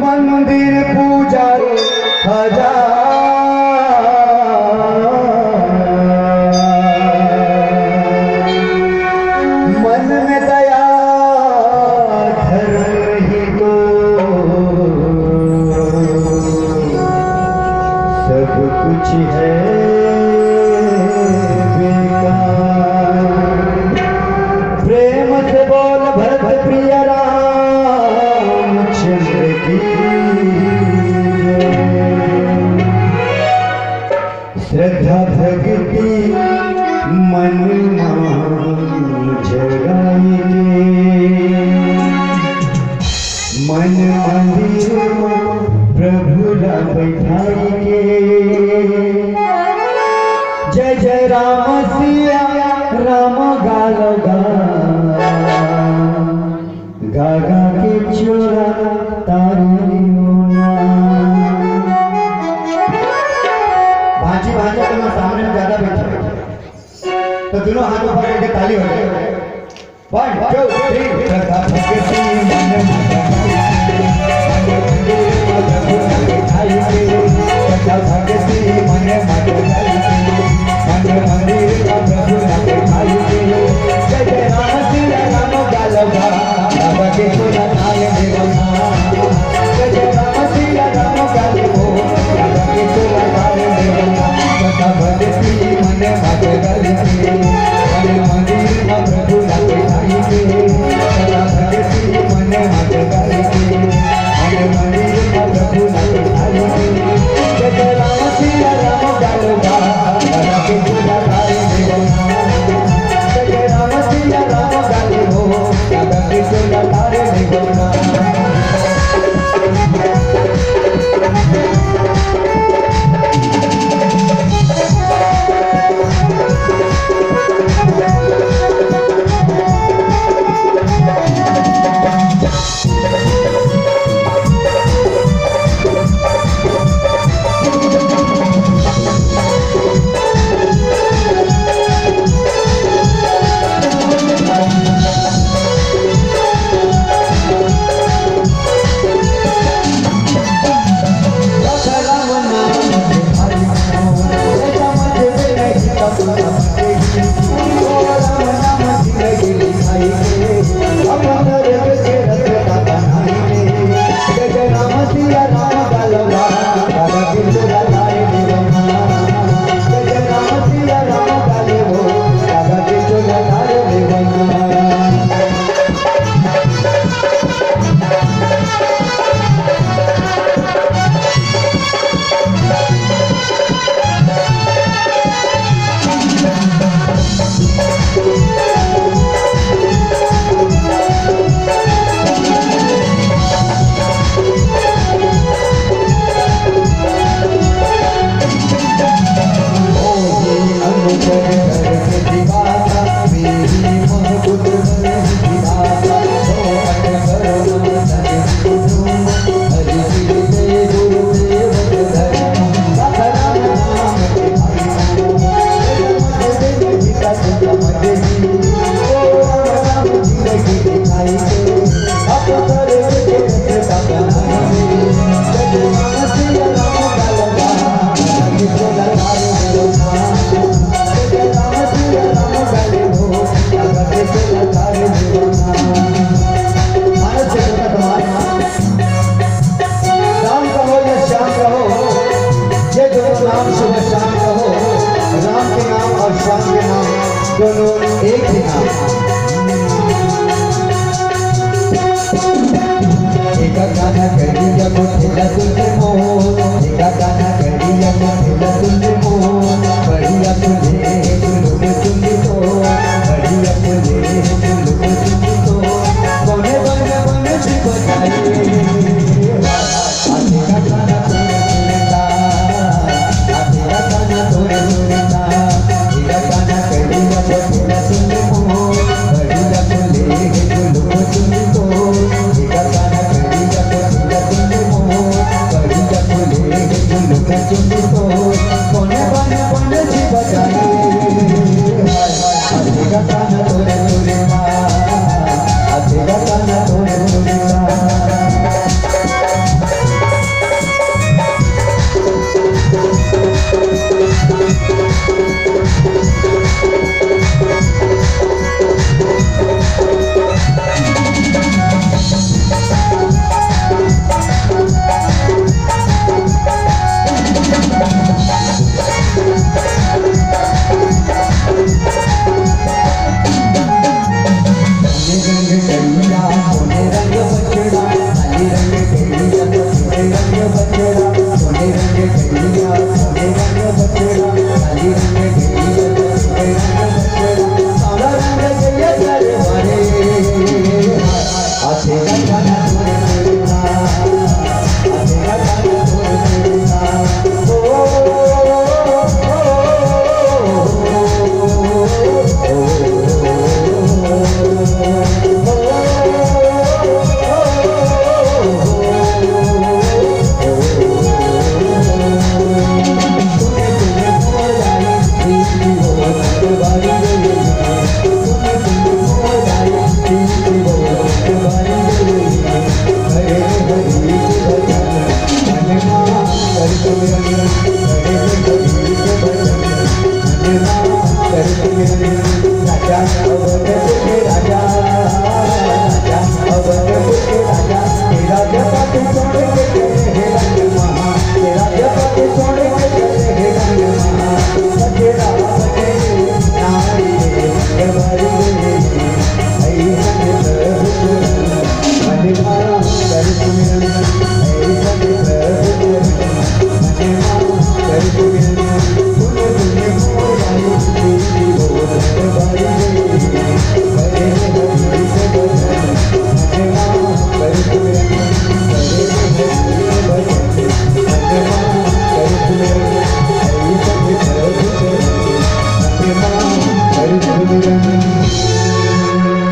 मंदिर पूजा मन में दया धर्म ही तो सब कुछ है बेकार। प्रेम से बोल भरत प्रिय रामचंद्र की श्रद्धा भक्ति मन जगाएंगे मन मंदिर प्रभु बैठाएंगे। जय जय राम सिया राम गालो गा गा के चोरा तारी भाजी भाजा तो मैं सामने में ज्यादा बैठा तो दोनों हाथों पर करके ताली हो जाए। 1 2 3 श्रद्धा भक्ति मन श्रद्धा भक्ति मन मंदिर प्रभु बैठाएंगे। जय जय राम सिया राम गालो गा गा के चोरा ताली देवना। जय जय राम सिया राम गालो गा के चोरा ताली देवना। श्रद्धा भक्ति मन जगाएंगे मन मंदिर प्रभु बैठाएंगे। श्रद्धा भक्ति मन जगाएंगे मन मंदिर प्रभु बैठाएंगे। जय जय राम सिया राम गालो गा गा के चोरा ताली देवना। जय जय राम सिया राम गालो गा के चोरा ताली देवना। दोनों एक ही नाम। एक गाना कर दिया को ठेला तुझे